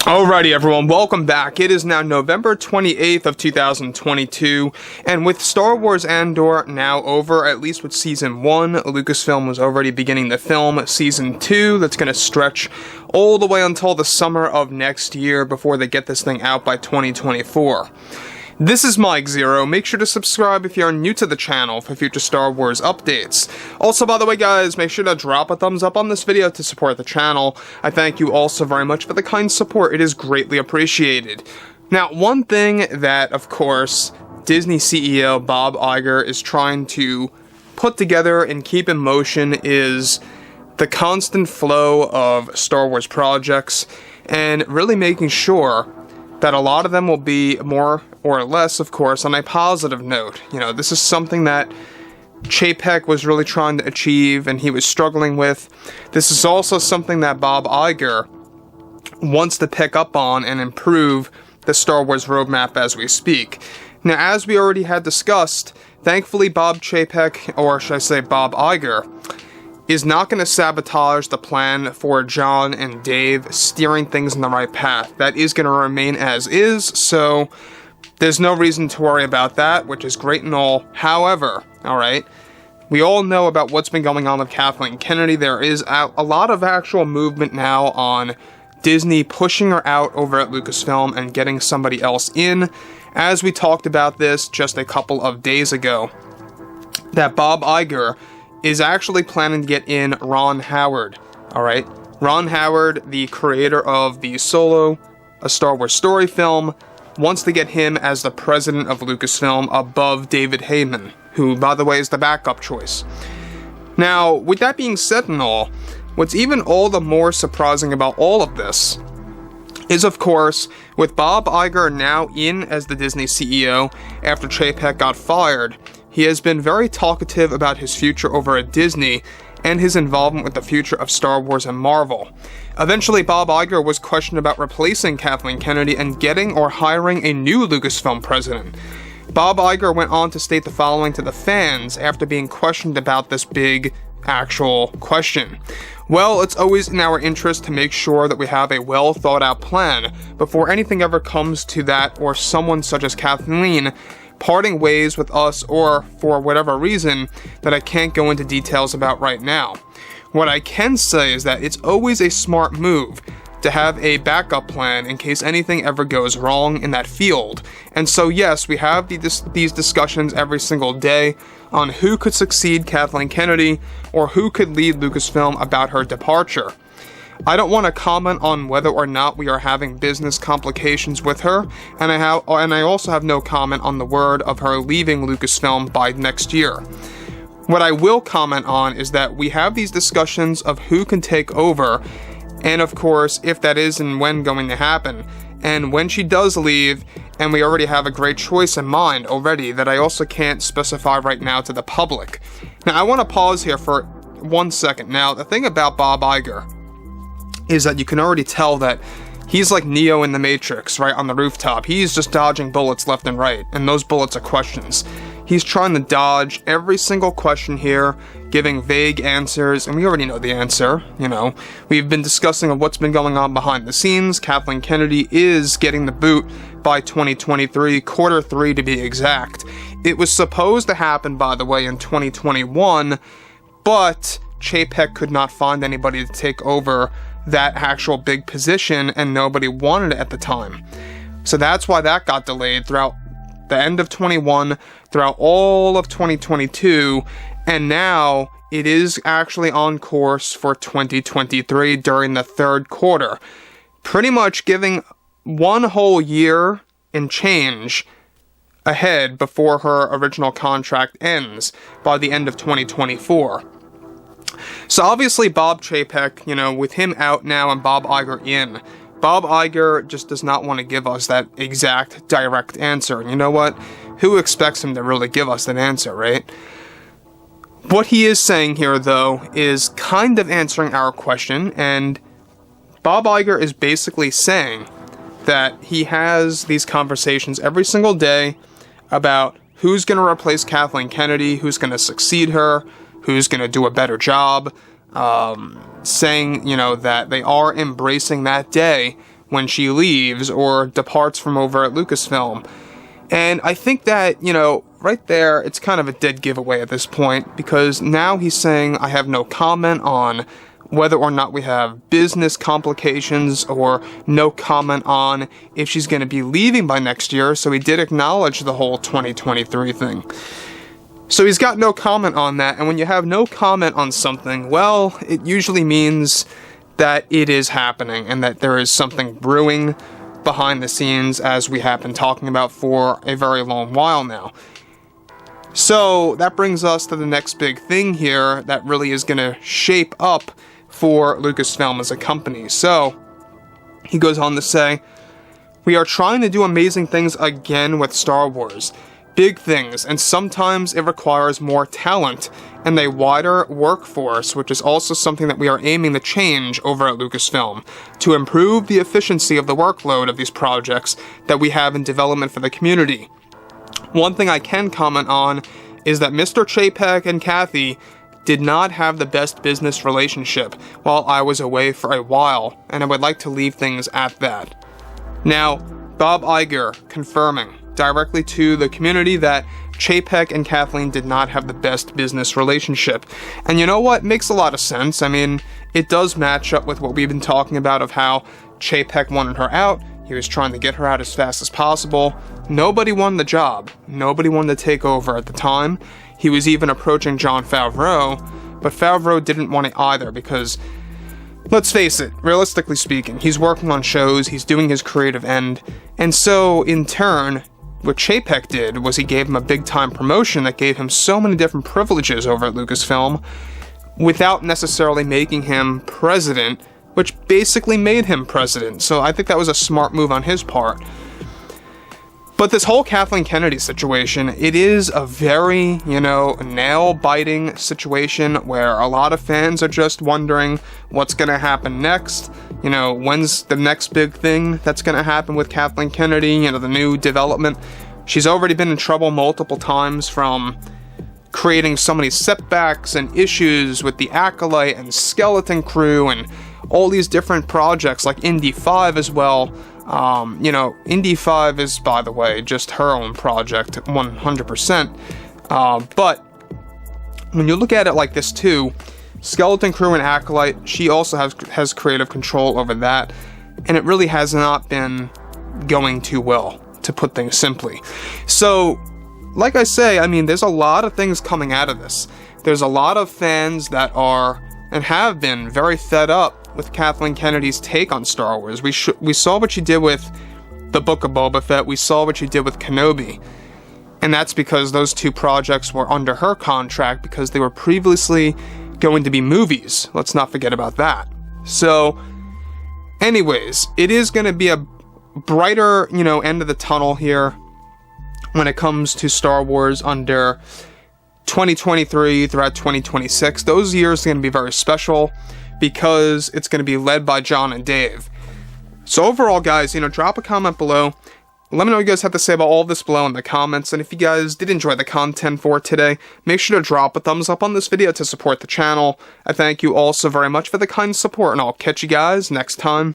Alrighty everyone, welcome back. It is now November 28th of 2022, and with Star Wars Andor now over, at least with Season 1, Lucasfilm was already beginning to film Season 2, that's going to stretch all the way until the summer of next year before they get this thing out by 2024. This is Mike Zero. Make sure to subscribe if you're new to the channel for future Star Wars updates. Also, by the way guys, make sure to drop a thumbs up on this video to support the channel. I thank you all so very much for the kind support. It is greatly appreciated. Now, one thing that, of course, Disney CEO Bob Iger is trying to put together and keep in motion is the constant flow of Star Wars projects, and really making sure that a lot of them will be more or less, of course, on a positive note. You know, this is something that Chapek was really trying to achieve and he was struggling with. This is also something that Bob Iger wants to pick up on and improve the Star Wars roadmap as we speak. Now, as we already had discussed, thankfully Bob Chapek, or should I say Bob Iger, is not going to sabotage the plan for John and Dave steering things in the right path. That is going to remain as is, so there's no reason to worry about that, which is great and all. However, alright, we all know about what's been going on with Kathleen Kennedy. There is a lot of actual movement now on Disney pushing her out over at Lucasfilm and getting somebody else in. As we talked about this just a couple of days ago, that Bob Iger is actually planning to get in Ron Howard, alright? Ron Howard, the creator of the Solo, a Star Wars story film, wants to get him as the president of Lucasfilm above David Heyman, who, by the way, is the backup choice. Now, with that being said and all, what's even all the more surprising about all of this is, of course, with Bob Iger now in as the Disney CEO after Chapek got fired, he has been very talkative about his future over at Disney and his involvement with the future of Star Wars and Marvel. Eventually, Bob Iger was questioned about replacing Kathleen Kennedy and getting or hiring a new Lucasfilm president. Bob Iger went on to state the following to the fans after being questioned about this big, actual question. Well, it's always in our interest to make sure that we have a well thought out plan before anything ever comes to that or someone such as Kathleen parting ways with us, or for whatever reason that I can't go into details about right now. What I can say is that it's always a smart move to have a backup plan in case anything ever goes wrong in that field. And so yes, we have these discussions every single day on who could succeed Kathleen Kennedy or who could lead Lucasfilm about her departure. I don't want to comment on whether or not we are having business complications with her, and I also have no comment on the word of her leaving Lucasfilm by next year. What I will comment on is that we have these discussions of who can take over, and of course, if that is and when going to happen, and when she does leave, and we already have a great choice in mind already that I also can't specify right now to the public. Now, I want to pause here for 1 second. Now, the thing about Bob Iger is that you can already tell that he's like Neo in the Matrix, right, on the rooftop. He's just dodging bullets left and right, and those bullets are questions. He's trying to dodge every single question here, giving vague answers, and we already know the answer, you know. We've been discussing of what's been going on behind the scenes. Kathleen Kennedy is getting the boot by 2023, quarter 3 to be exact. It was supposed to happen, by the way, in 2021, but Chapek could not find anybody to take over that actual big position, and nobody wanted it at the time. So that's why that got delayed throughout the end of 21, throughout all of 2022, and now it is actually on course for 2023 during the third quarter, pretty much giving 1 whole year and change ahead before her original contract ends by the end of 2024. So obviously Bob Chapek, you know, with him out now and Bob Iger in, Bob Iger just does not want to give us that exact direct answer. And you know what? Who expects him to really give us that answer, right? What he is saying here, though, is kind of answering our question, and Bob Iger is basically saying that he has these conversations every single day about who's going to replace Kathleen Kennedy, who's going to succeed her, who's going to do a better job, saying, you know, that they are embracing that day when she leaves or departs from over at Lucasfilm. And I think that, right there, it's kind of a dead giveaway at this point, because now he's saying, I have no comment on whether or not we have business complications, or no comment on if she's going to be leaving by next year, so he did acknowledge the whole 2023 thing. So he's got no comment on that, and when you have no comment on something, well, it usually means that it is happening, and that there is something brewing behind the scenes, as we have been talking about for a very long while now. So that brings us to the next big thing here that really is going to shape up for Lucasfilm as a company. So he goes on to say, we are trying to do amazing things again with Star Wars. Big things, and sometimes it requires more talent and a wider workforce, which is also something that we are aiming to change over at Lucasfilm, to improve the efficiency of the workload of these projects that we have in development for the community. One thing I can comment on is that Mr. Chapek and Kathy did not have the best business relationship while I was away for a while, and I would like to leave things at that. Now, Bob Iger confirming directly to the community that Chapek and Kathleen did not have the best business relationship. And you know what? Makes a lot of sense. I mean, it does match up with what we've been talking about of how Chapek wanted her out. He was trying to get her out as fast as possible. Nobody won the job. Nobody wanted to take over at the time. He was even approaching Jon Favreau, but Favreau didn't want it either because, let's face it, realistically speaking, he's working on shows, he's doing his creative end, and so, in turn, what Chapek did was he gave him a big-time promotion that gave him so many different privileges over at Lucasfilm without necessarily making him president, which basically made him president. So I think that was a smart move on his part. But this whole Kathleen Kennedy situation, it is a very, nail-biting situation where a lot of fans are just wondering what's going to happen next. When's the next big thing that's going to happen with Kathleen Kennedy, the new development. She's already been in trouble multiple times from creating so many setbacks and issues with the Acolyte and Skeleton Crew and all these different projects like Indy 5 as well. Indy 5 is, by the way, just her own project, 100%. But when you look at it like this too, Skeleton Crew and Acolyte, she also has creative control over that, and it really has not been going too well, to put things simply. So, like I say, there's a lot of things coming out of this. There's a lot of fans that are, and have been, very fed up with Kathleen Kennedy's take on Star Wars. We saw what she did with the Book of Boba Fett, we saw what she did with Kenobi, and that's because those two projects were under her contract because they were previously going to be movies. Let's not forget about that. So, anyways, it is going to be a brighter, end of the tunnel here when it comes to Star Wars under 2023 throughout 2026. Those years are going to be very special because it's going to be led by John and Dave. So overall, guys, drop a comment below. Let me know what you guys have to say about all of this below in the comments, and if you guys did enjoy the content for today, make sure to drop a thumbs up on this video to support the channel. I thank you all so very much for the kind support, and I'll catch you guys next time.